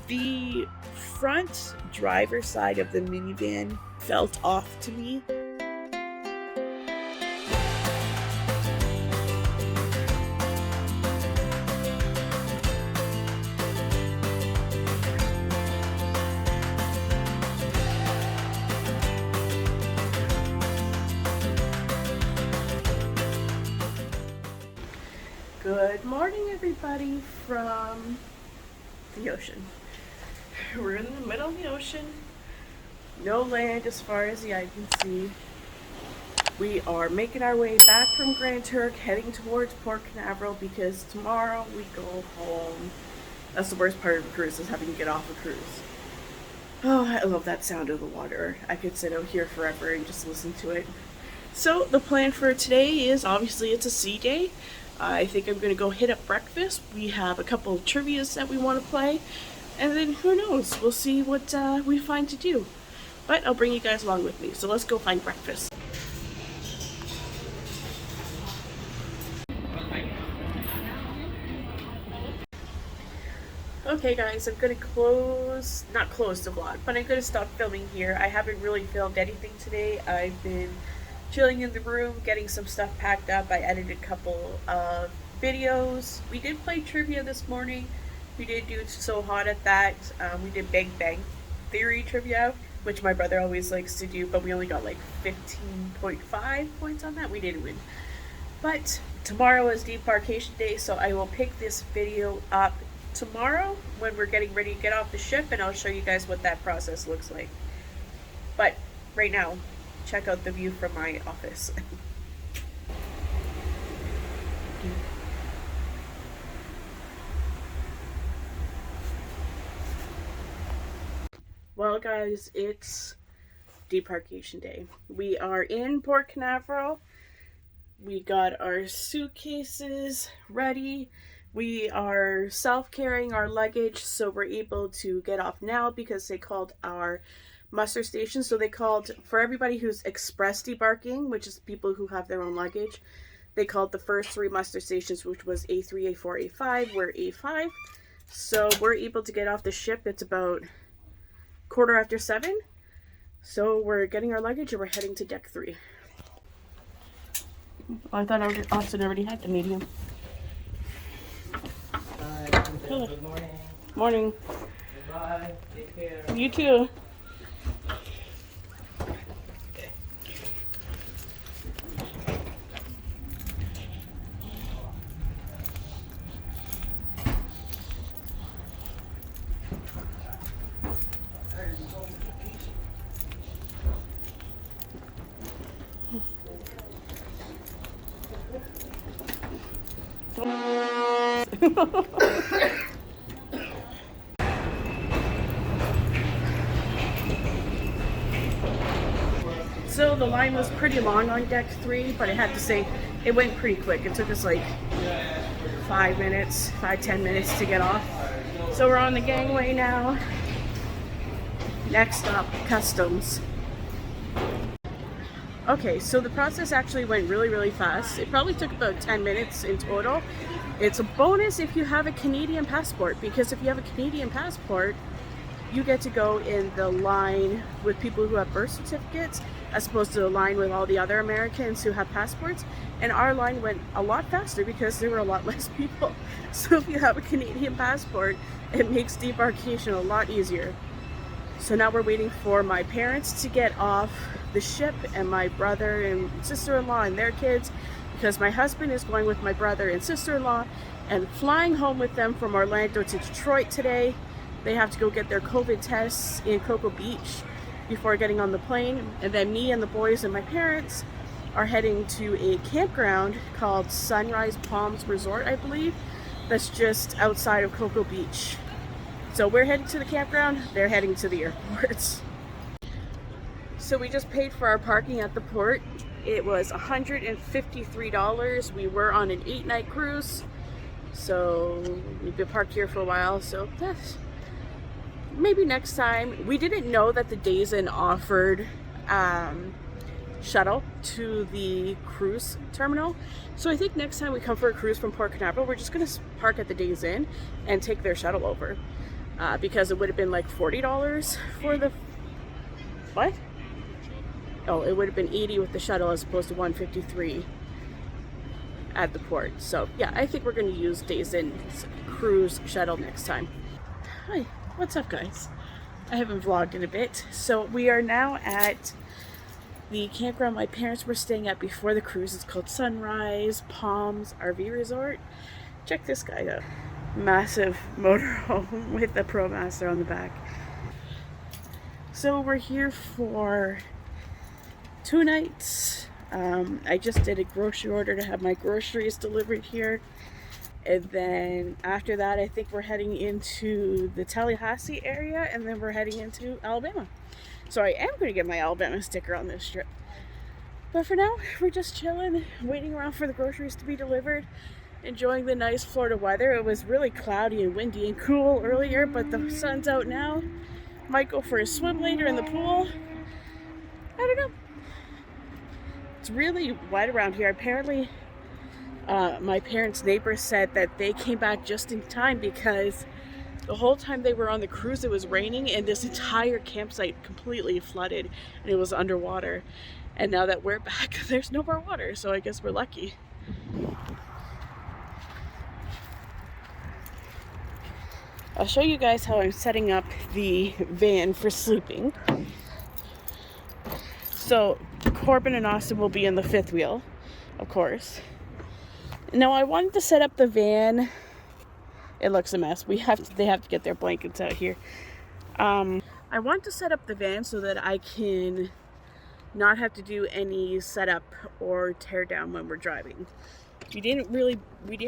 The front driver's side of the minivan felt off to me. Good morning, everybody, from the ocean. We're in the middle of the ocean. No land as far as the eye can see. We are making our way back from Grand Turk, heading towards Port Canaveral because tomorrow we go home. That's the worst part of a cruise, is having to get off a cruise. Oh, I love that sound of the water. I could sit out here forever and just listen to it. So the plan for today is, obviously it's a sea day. I think I'm going to go hit up breakfast. We have a couple of trivias that we want to play. And then who knows, we'll see what we find to do. But I'll bring you guys along with me. So let's go find breakfast. Okay guys, I'm going to not close the vlog, but I'm going to stop filming here. I haven't really filmed anything today. I've been chilling in the room, getting some stuff packed up. I edited a couple of videos. We did play trivia this morning. We did do So Hot at that. We did Big Bang Theory trivia, which my brother always likes to do, but we only got like 15.5 points on that. We didn't win. But tomorrow is Debarkation Day, so I will pick this video up tomorrow when we're getting ready to get off the ship, and I'll show you guys what that process looks like. But right now, check out the view from my office. Well guys, it's Debarkation Day. We are in Port Canaveral. We got our suitcases ready. We are self-carrying our luggage, so we're able to get off now because they called our muster station. So they called, for everybody who's express debarking, which is people who have their own luggage, they called the first 3 muster stations, which was A3, A4, A5. We're A5. So we're able to get off the ship. It's about 7:15. So we're getting our luggage and we're heading to deck 3. I thought Austin already had the medium. Hello. Good morning. Morning. Goodbye. Take care. You too. So the line was pretty long on deck 3, but I have to say it went pretty quick. It took us like 10 minutes to get off. So we're on the gangway now. Next up, customs. Okay, so the process actually went really fast. It probably took about 10 minutes in total. It's a bonus if you have a Canadian passport, because if you have a Canadian passport, you get to go in the line with people who have birth certificates as opposed to the line with all the other Americans who have passports. And our line went a lot faster because there were a lot less people. So if you have a Canadian passport, it makes debarkation a lot easier. So now we're waiting for my parents to get off the ship, and my brother and sister-in-law and their kids, because my husband is going with my brother and sister-in-law and flying home with them from Orlando to Detroit today. They have to go get their COVID tests in Cocoa Beach before getting on the plane. And then me and the boys and my parents are heading to a campground called Sunrise Palms Resort, I believe, that's just outside of Cocoa Beach. So we're heading to the campground, they're heading to the airport. So we just paid for our parking at the port. It was $153. We were on an 8-night cruise, so we've been parked here for a while, so that's maybe next time. We didn't know that the Days Inn offered shuttle to the cruise terminal, so I think next time we come for a cruise from Port Canaveral, we're just going to park at the Days Inn and take their shuttle over. because it would have been like $40 for the, what? Oh, it would have been 80 with the shuttle as opposed to 153 at the port. So yeah, I think we're going to use Days Inn's cruise shuttle next time. Hi, what's up guys? I haven't vlogged in a bit. So we are now at the campground my parents were staying at before the cruise. It's called Sunrise Palms RV Resort. Check this guy out. Massive motorhome with the ProMaster on the back. So we're here for 2 nights. I just did a grocery order to have my groceries delivered here. And then after that, I think we're heading into the Tallahassee area, and then we're heading into Alabama. So I am going to get my Alabama sticker on this trip. But for now, we're just chilling, waiting around for the groceries to be delivered, enjoying the nice Florida weather. It was really cloudy and windy and cool earlier, but the sun's out now. Might go for a swim later in the pool. I don't know. It's really wet around here. Apparently, my parents' neighbors said that they came back just in time because the whole time they were on the cruise it was raining and this entire campsite completely flooded and it was underwater. And now that we're back, there's no more water, so I guess we're lucky. I'll show you guys how I'm setting up the van for sleeping. So Corbin and Austin will be in the 5th wheel, of course. Now I wanted to set up the van. It looks a mess. They have to get their blankets out here. I want to set up the van so that I can not have to do any setup or tear down when we're driving. We didn't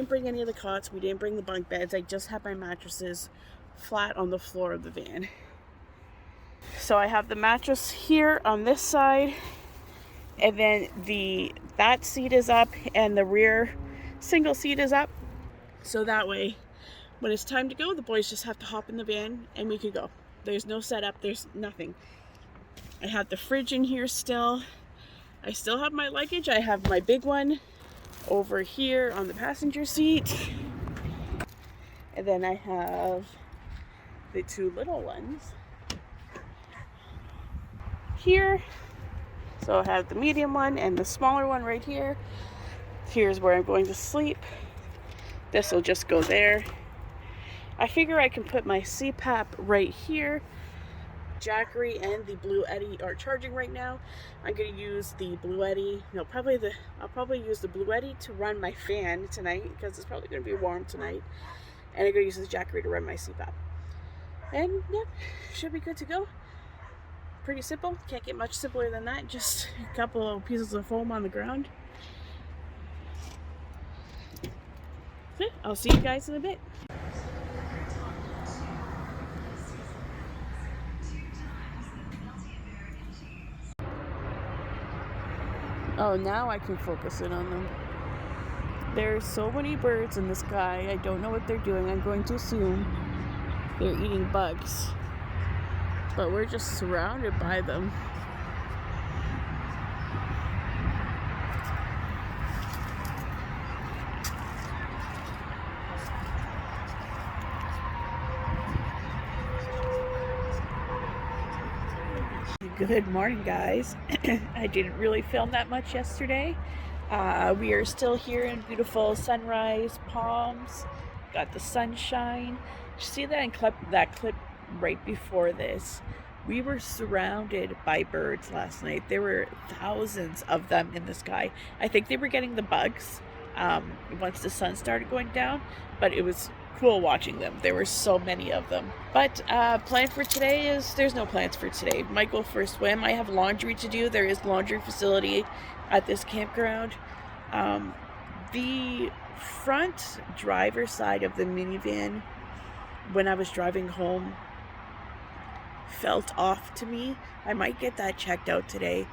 bring any of the cots. We didn't bring the bunk beds. I just had my mattresses flat on the floor of the van. So I have the mattress here on this side, and then that seat is up and the rear single seat is up. So that way, when it's time to go, the boys just have to hop in the van and we can go. There's no setup, there's nothing. I have the fridge in here still. I still have my luggage. I have my big one over here on the passenger seat. And then I have the 2 little ones here. So I have the medium one and the smaller one right here. Here's where I'm going to sleep. This will just go there. I figure I can put my CPAP right here. Jackery and the Blue Eddy are charging right now. I'm going to use the Blue Eddy. No, I'll probably use the Blue Eddy to run my fan tonight because it's probably going to be warm tonight. And I'm going to use this Jackery to run my CPAP. And yeah, should be good to go. Pretty simple. Can't get much simpler than that. Just a couple of pieces of foam on the ground. Okay, I'll see you guys in a bit. Oh, now I can focus in on them. There's so many birds in the sky. I don't know what they're doing. I'm going to assume they're eating bugs. But we're just surrounded by them. Good morning, guys. I didn't really film that much yesterday. We are still here in beautiful Sunrise Palms. Got the sunshine. See that clip right before this? We were surrounded by birds last night. There were thousands of them in the sky. I think they were getting the bugs once the sun started going down, but it was cool watching them. There were so many of them. But plan for today is there's no plans for today. Might go for a swim. I have laundry to do. There is laundry facility at this campground. The front driver's side of the minivan when I was driving home felt off to me. I might get that checked out today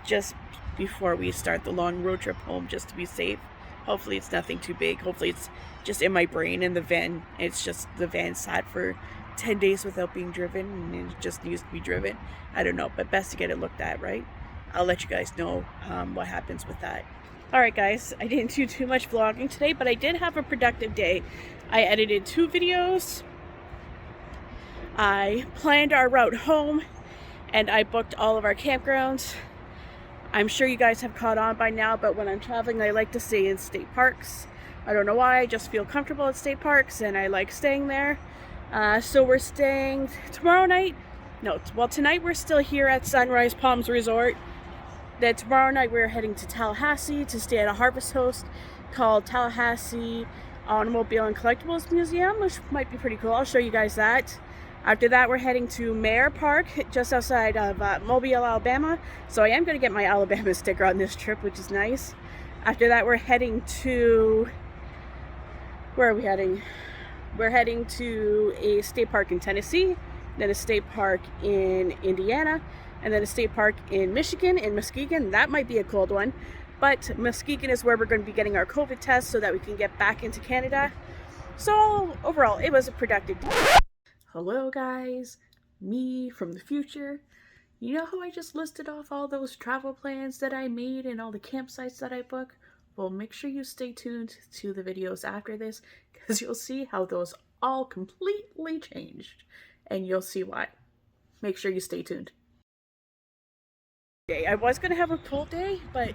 just before we start the long road trip home, just to be safe. Hopefully it's nothing too big. Hopefully it's just in my brain and the van. It's just the van sat for 10 days without being driven and it just needs to be driven. I don't know, but best to get it looked at, right? I'll let you guys know what happens with that. Alright guys, I didn't do too much vlogging today, but I did have a productive day. I edited 2 videos. I planned our route home and I booked all of our campgrounds. I'm sure you guys have caught on by now, but when I'm traveling, I like to stay in state parks. I don't know why, I just feel comfortable at state parks and I like staying there. So we're staying tomorrow night. No, well, tonight we're still here at Sunrise Palms Resort. Then tomorrow night we're heading to Tallahassee to stay at a Harvest Host called Tallahassee Automobile and Collectibles Museum, which might be pretty cool. I'll show you guys that. After that, we're heading to Mare Park, just outside of Mobile, Alabama. So I am going to get my Alabama sticker on this trip, which is nice. After that, we're heading to... Where are we heading? We're heading to a state park in Tennessee, then a state park in Indiana, and then a state park in Michigan, in Muskegon. That might be a cold one. But Muskegon is where we're going to be getting our COVID test so that we can get back into Canada. So overall, it was a productive day. Hello guys, me from the future. You know how I just listed off all those travel plans that I made and all the campsites that I booked? Well, make sure you stay tuned to the videos after this because you'll see how those all completely changed and you'll see why. Make sure you stay tuned. I was going to have a pool day, but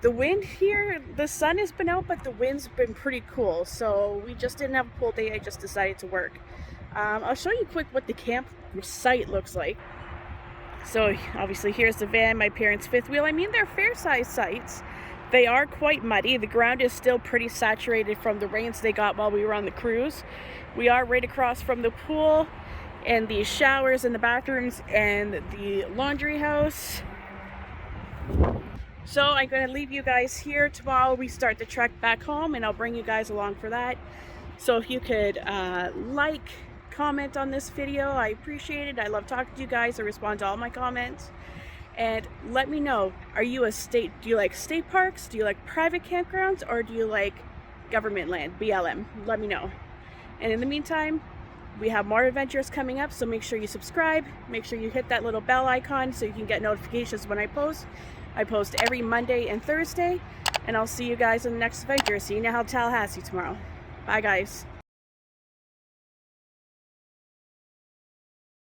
the wind here, the sun has been out, but the wind's been pretty cool. So we just didn't have a pool day. I just decided to work. I'll show you quick what the campsite looks like. So obviously here's the van, my parents' fifth wheel. I mean, they're fair-sized sites. They are quite muddy. The ground is still pretty saturated from the rains they got while we were on the cruise. We are right across from the pool and the showers and the bathrooms and the laundry house. So I'm going to leave you guys here. Tomorrow we start the trek back home and I'll bring you guys along for that. So if you could like, comment on this video, I appreciate it. I love talking to you guys. I respond to all my comments. And let me know, do you like state parks? Do you like private campgrounds? Or do you like government land, BLM? Let me know. And in the meantime, we have more adventures coming up, so make sure you subscribe. Make sure you hit that little bell icon so you can get notifications when I post. I post every Monday and Thursday. And I'll see you guys in the next adventure. See you now, Tallahassee tomorrow. Bye guys.